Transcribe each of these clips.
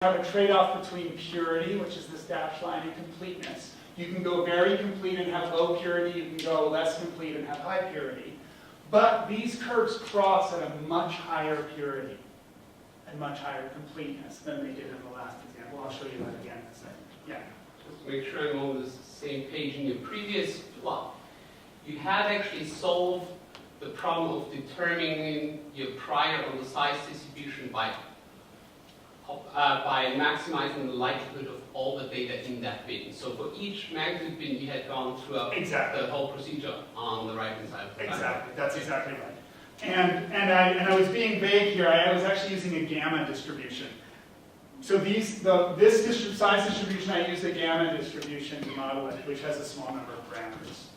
have a trade-off between purity, which is this dashed line, and completeness. You can go very complete and have low purity. You can go less complete and have high purity. But these curves cross at a much higher purity and much higher completeness than they did in the last example. I'll show you that again in a second. Yeah. Just to make sure I'm on the same page. In your previous plot, you had actually solved the problem of determining your prior on the size distribution by maximizing the likelihood of all the data in that bin. So for each magnitude bin, you had gone through the whole procedure on the right-hand side of the Exactly. That's exactly right. And I was being vague here. I was actually using a gamma distribution. So this size distribution, I used a gamma distribution to model it, which has a small number of parameters.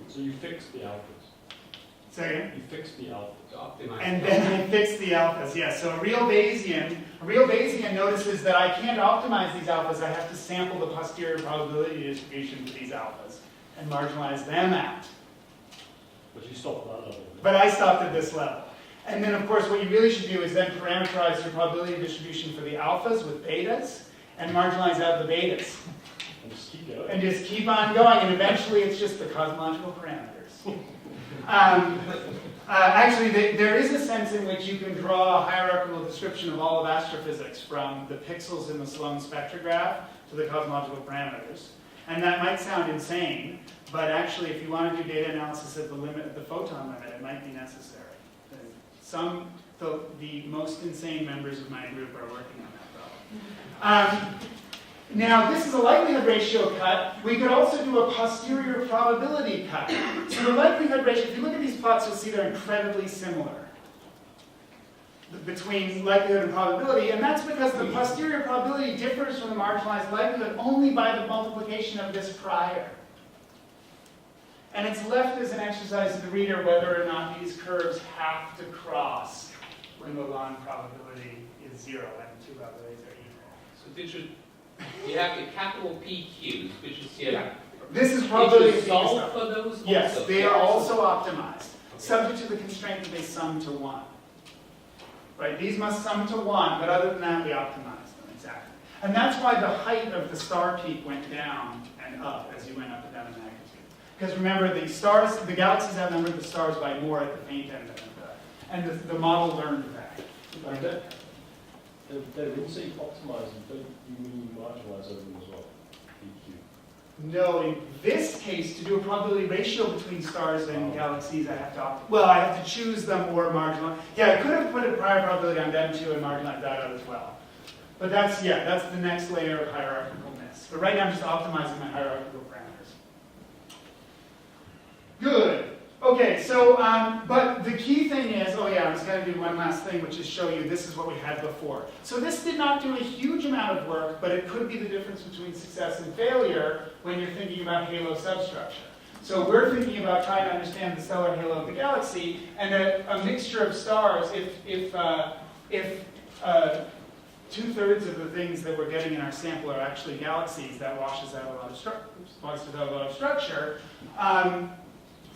So you fixed the alphas. Say again? You fixed the alphas. And then I fixed the alphas, yes. So a real Bayesian notices that I can't optimize these alphas. I have to sample the posterior probability distribution for these alphas and marginalize them out. But you stopped at that level. But I stopped at this level. And then, of course, what you really should do is then parameterize your probability distribution for the alphas with betas and marginalize out the betas. And just keep going. And just keep on going, and eventually it's just the cosmological parameters. Actually, there is a sense in which you can draw a hierarchical description of all of astrophysics from the pixels in the Sloan spectrograph to the cosmological parameters. And that might sound insane, but actually, if you want to do data analysis at the limit, the photon limit, it might be necessary. The most insane members of my group are working on that problem. Now, this is a likelihood ratio cut. We could also do a posterior probability cut. So the likelihood ratio, if you look at these plots, you'll see they're incredibly similar between likelihood and probability, and that's because the posterior probability differs from the marginalized likelihood only by the multiplication of this prior. And it's left as an exercise to the reader whether or not these curves have to cross when the log probability is 0 and two probabilities are equal. So you have the capital PQs, which is here. Yeah. This is probability. Did you solve for those also? Yes, they are also optimized, subject to the constraint that they sum to 1. Right? These must sum to 1, but other than that, we optimize them, exactly. And that's why the height of the star peak went down and up as you went up and down in magnitude. Because remember, the galaxies outnumbered the stars by more at the faint end of and the model learned that. They're also optimizing, don't you mean marginalize over them as well? PQ. No, in this case, to do a probability ratio between stars and galaxies, I have to I have to choose them or marginalize. Yeah, I could have put a prior probability on them too and marginalized that out as well. But that's the next layer of hierarchicalness. But right now I'm just optimizing my hierarchical parameters. Good. Okay, so, but the key thing is, I was going to do one last thing, which is show you this is what we had before. So this did not do a huge amount of work, but it could be the difference between success and failure when you're thinking about halo substructure. So we're thinking about trying to understand the stellar halo of the galaxy, and a mixture of stars, if 2/3 of the things that we're getting in our sample are actually galaxies, that washes out a lot of structure.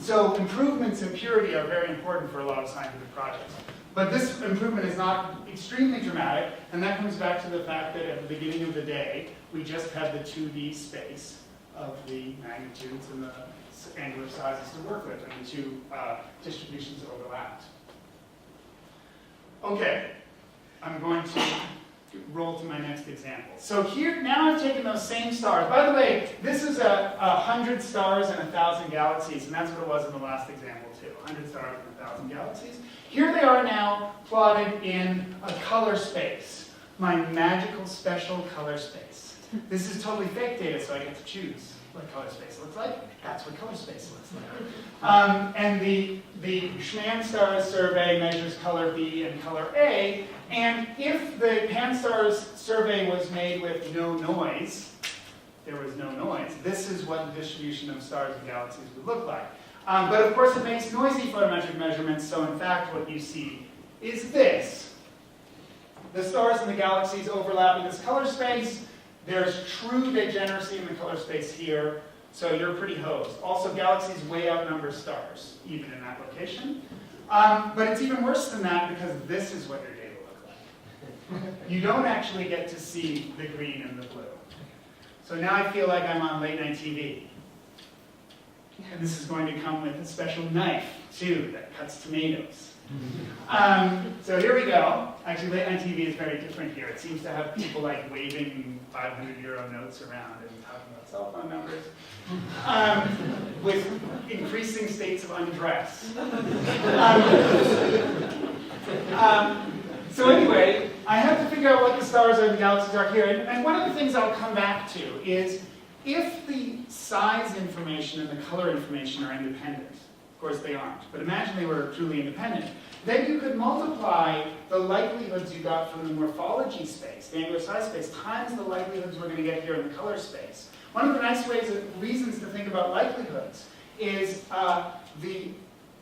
So improvements in purity are very important for a lot of scientific projects. But this improvement is not extremely dramatic, and that comes back to the fact that at the beginning of the day, we just had the 2D space of the magnitudes and the angular sizes to work with, and the two distributions overlapped. Okay, I'm going to roll to my next example. So here, now I've taken those same stars. By the way, this is 100 stars and 1,000 galaxies, and that's what it was in the last example too, 100 stars and 1,000 galaxies. Here they are now plotted in a color space, my magical special color space. This is totally fake data, so I get to choose what color space looks like. That's what color space looks like. And the Schmann Stars survey measures color B and color A, and if the Pan-STARRS survey was made with no noise, there was no noise, this is what the distribution of stars and galaxies would look like. But of course it makes noisy photometric measurements, so in fact what you see is this. The stars and the galaxies overlap in this color space. There's true degeneracy in the color space here, so you're pretty hosed. Also, galaxies way outnumber stars, even in that location. But it's even worse than that because this is what your data look like. You don't actually get to see the green and the blue. So now I feel like I'm on late night TV. And this is going to come with a special knife, too, that cuts tomatoes. So here we go. Actually, late night TV is very different here. It seems to have people like waving 500 euro notes around and talking about cell phone numbers, with increasing states of undress. So anyway, I have to figure out what the stars and the galaxies are here. And one of the things I'll come back to is if the size information and the color information are independent. Of course they aren't, but imagine they were truly independent. Then you could multiply the likelihoods you got from the morphology space, the angular size space, times the likelihoods we're going to get here in the color space. One of the nice reasons to think about likelihoods is the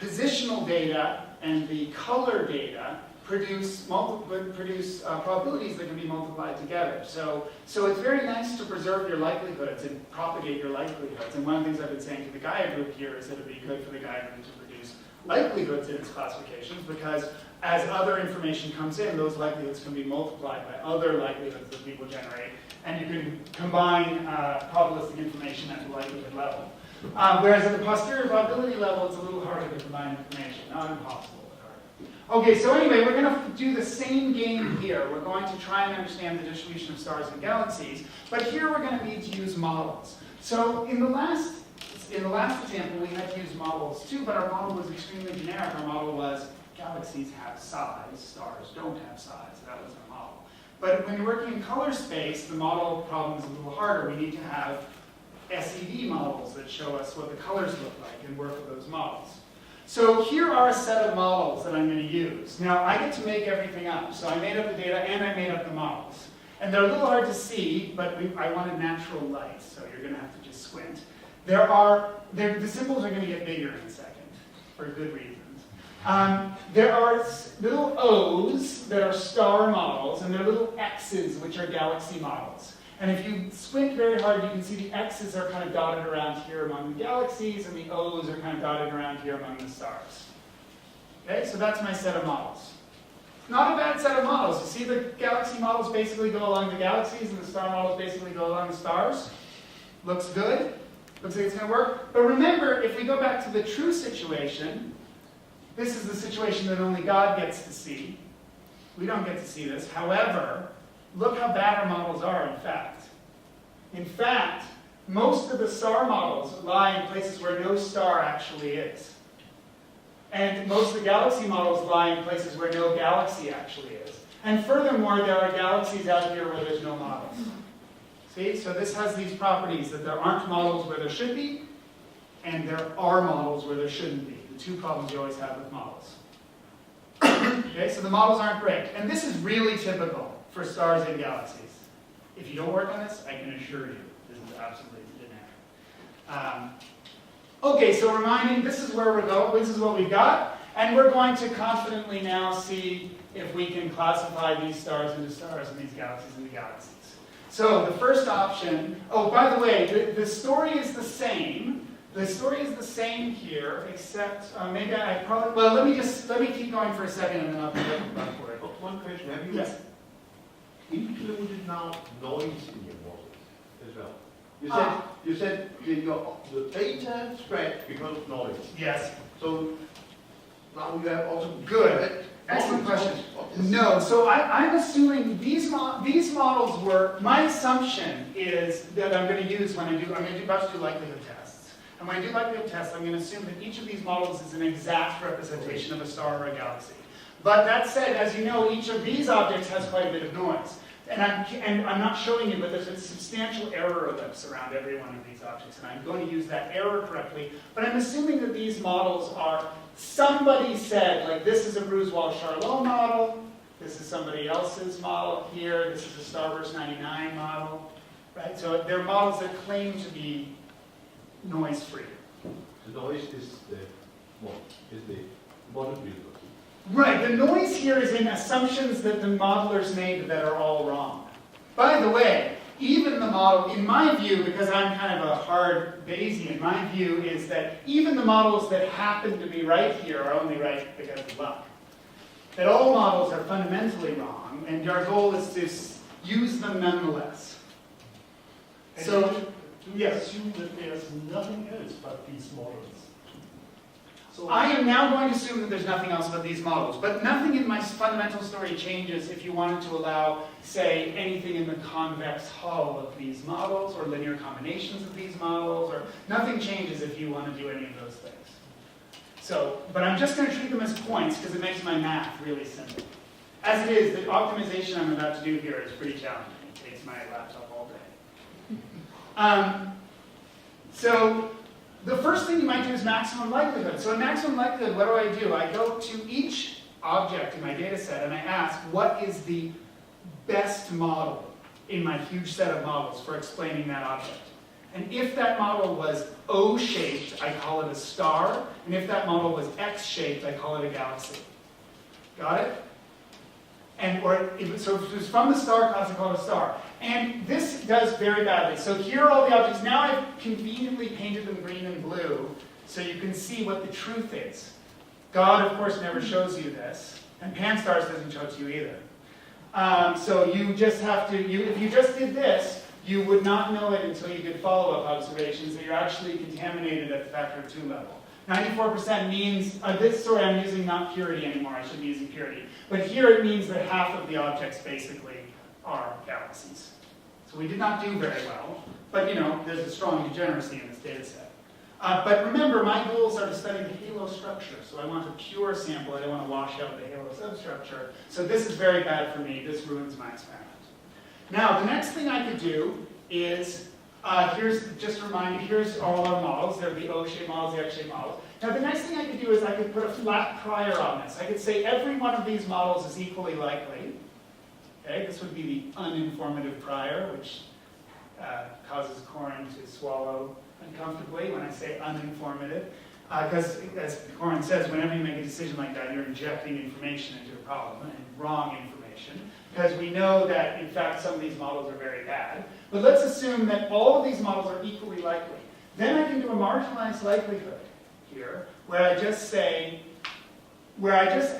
positional data and the color data produce probabilities that can be multiplied together. So it's very nice to preserve your likelihoods and propagate your likelihoods. And one of the things I've been saying to the Gaia group here is that it would be good for the Gaia group to produce likelihoods in its classifications, because as other information comes in, those likelihoods can be multiplied by other likelihoods that people generate, and you can combine probabilistic information at the likelihood level. Whereas at the posterior probability level, it's a little harder to combine information, not impossible. Okay, so anyway, we're going to do the same game here. We're going to try and understand the distribution of stars and galaxies, but here we're going to need to use models. So in the last example, we had to use models too, but our model was extremely generic. Our model was galaxies have size, stars don't have size. That was our model. But when you're working in color space, the model problem is a little harder. We need to have SED models that show us what the colors look like and work with those models. So here are a set of models that I'm going to use. Now, I get to make everything up. So I made up the data and I made up the models. And they're a little hard to see, but I wanted natural light, so you're going to have to just squint. The symbols are going to get bigger in a second, for good reasons. There are little O's that are star models, and there are little X's, which are galaxy models. And if you squint very hard, you can see the X's are kind of dotted around here among the galaxies, and the O's are kind of dotted around here among the stars. Okay, so that's my set of models. Not a bad set of models. You see the galaxy models basically go along the galaxies, and the star models basically go along the stars. Looks good. Looks like it's going to work. But remember, if we go back to the true situation, this is the situation that only God gets to see. We don't get to see this. However, look how bad our models are, in fact. In fact, most of the star models lie in places where no star actually is. And most of the galaxy models lie in places where no galaxy actually is. And furthermore, there are galaxies out here where there's no models. See, so this has these properties that there aren't models where there should be, and there are models where there shouldn't be. The two problems you always have with models. Okay, so the models aren't great. And this is really typical for stars and galaxies. If you don't work on this, I can assure you, this is absolutely generic. Okay, so reminding, this is where we're going, this is what we've got, and we're going to confidently now see if we can classify these stars into stars and these galaxies into galaxies. So the first option, oh, by the way, the story is the same. The story is the same here, except maybe I probably, well, let me keep going for a second and then I'll be back for it. One question, have you Yes. included now noise in your model as well? You said the data spread because of noise. Yes. So now you have also Good. Excellent question. No, so I'm assuming these models were, my assumption is that I'm going to use when I'm about to do likelihood tests. And when I do likelihood tests, I'm going to assume that each of these models is an exact representation of a star or a galaxy. But that said, as you know, each of these objects has quite a bit of noise. And I'm not showing you, but there's a substantial error ellipse around every one of these objects, and I'm going to use that error correctly. But I'm assuming that these models are, somebody said, like this is a Bruce-Walsh-Charlot model, this is somebody else's model here, this is a Starburst 99 model, right? So they're models that claim to be noise-free. The noise is the model builder. Right, the noise here is in assumptions that the modelers made that are all wrong. By the way, even the model, in my view, because I'm kind of a hard Bayesian, my view is that even the models that happen to be right here are only right because of luck. that all models are fundamentally wrong, and our goal is to use them nonetheless. And So, do you yes. assume that there's nothing else but these models? So I am now going to assume that there's nothing else but these models, but nothing in my fundamental story changes if you wanted to allow, say, anything in the convex hull of these models, or linear combinations of these models, or nothing changes if you want to do any of those things. So, but I'm just going to treat them as points because it makes my math really simple. As it is, the optimization I'm about to do here is pretty challenging. It takes my laptop all day. So the first thing you might do is maximum likelihood. So in maximum likelihood, what do? I go to each object in my data set and I ask, what is the best model in my huge set of models for explaining that object? And if that model was O-shaped, I call it a star. And if that model was X-shaped, I call it a galaxy. Got it? So if it was from the star class, I call it a star. And this does very badly. So here are all the objects. Now I've conveniently painted them green and blue so you can see what the truth is. God, of course, never shows you this. And Pan-Stars doesn't show it to you either. So you just have to, if you just did this, you would not know it until you did follow-up observations that you're actually contaminated at the factor of 2 level. 94% means, sorry, I'm using not purity anymore, I should be using purity. But here it means that half of the objects basically are galaxies. So we did not do very well, but there's a strong degeneracy in this data set. But remember, my goals are to study the halo structure. So I want a pure sample, I don't want to wash out the halo substructure. So this is very bad for me, this ruins my experiment. Now, the next thing I could do is, here's all our models. There are the O-shaped models, the X-shaped models. Now, the next thing I could do is I could put a flat prior on this. I could say every one of these models is equally likely. Okay, this would be the uninformative prior, which causes Corin to swallow uncomfortably when I say uninformative. Because, as Corin says, whenever you make a decision like that, you're injecting information into a problem, and wrong information. Because we know that, in fact, some of these models are very bad. But let's assume that all of these models are equally likely. Then I can do a marginalized likelihood here, where I just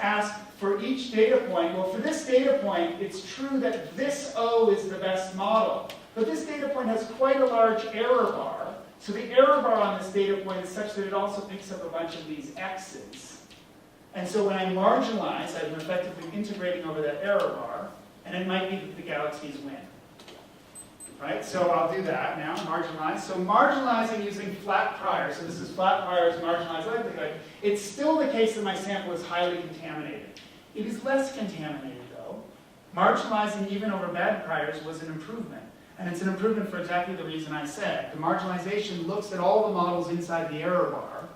ask for each data point, well, for this data point, it's true that this O is the best model. But this data point has quite a large error bar. So the error bar on this data point is such that it also picks up a bunch of these X's. And so when I marginalize, I'm effectively integrating over that error bar, and it might be that the galaxies win. Right? So I'll do that now, marginalize. So marginalizing using flat prior, so this is flat prior's marginalized likelihood, it's still the case that my sample is highly contaminated. It is less contaminated, though. Marginalizing even over bad priors was an improvement. And it's an improvement for exactly the reason I said. The marginalization looks at all the models inside the error bar,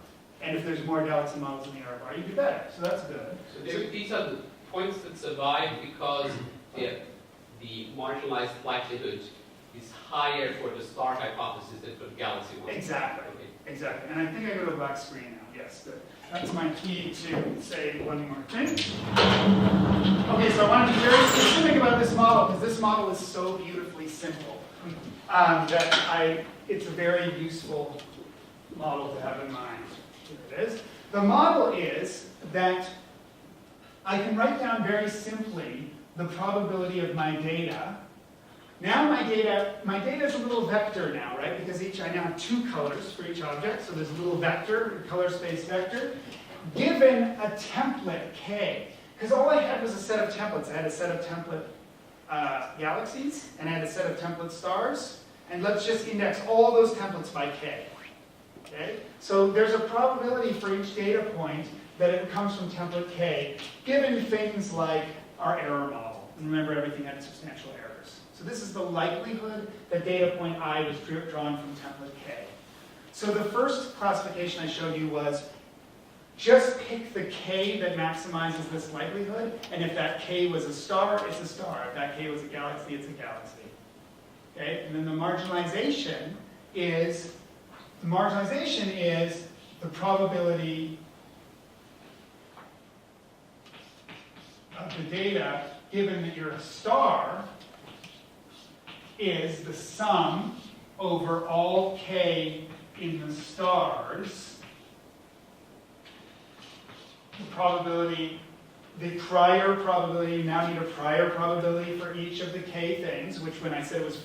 and if there's more galaxy models in the error bar, you do better. So that's good. So these are the points that survive because the marginalized likelihood is higher for the star hypothesis than for the galaxy one. Exactly. Okay. Exactly. And I think I go to black screen now. Yes, good. That's my key to say one more thing. Okay, so I want to be very specific about this model because this model is so beautifully simple that it's a very useful model to have in mind. Here it is. The model is that I can write down very simply the probability of my data. Now my data is a little vector now, right? Because I now have 2 colors for each object, so there's a little vector, a color space vector, given a template K. Because all I had was a set of templates. I had a set of template galaxies, and I had a set of template stars, and let's just index all those templates by K. Okay? So there's a probability for each data point that it comes from template K, given things like our error model. And remember, everything had substantial errors. So this is the likelihood that data point I was drawn from template K. So the first classification I showed you was just pick the K that maximizes this likelihood, and if that K was a star, it's a star. If that K was a galaxy, it's a galaxy. Okay? And then the marginalization is the probability of the data given that you're a star is the sum over all K in the stars, the probability the prior probability, you now need a prior probability for each of the k things, which when I said it was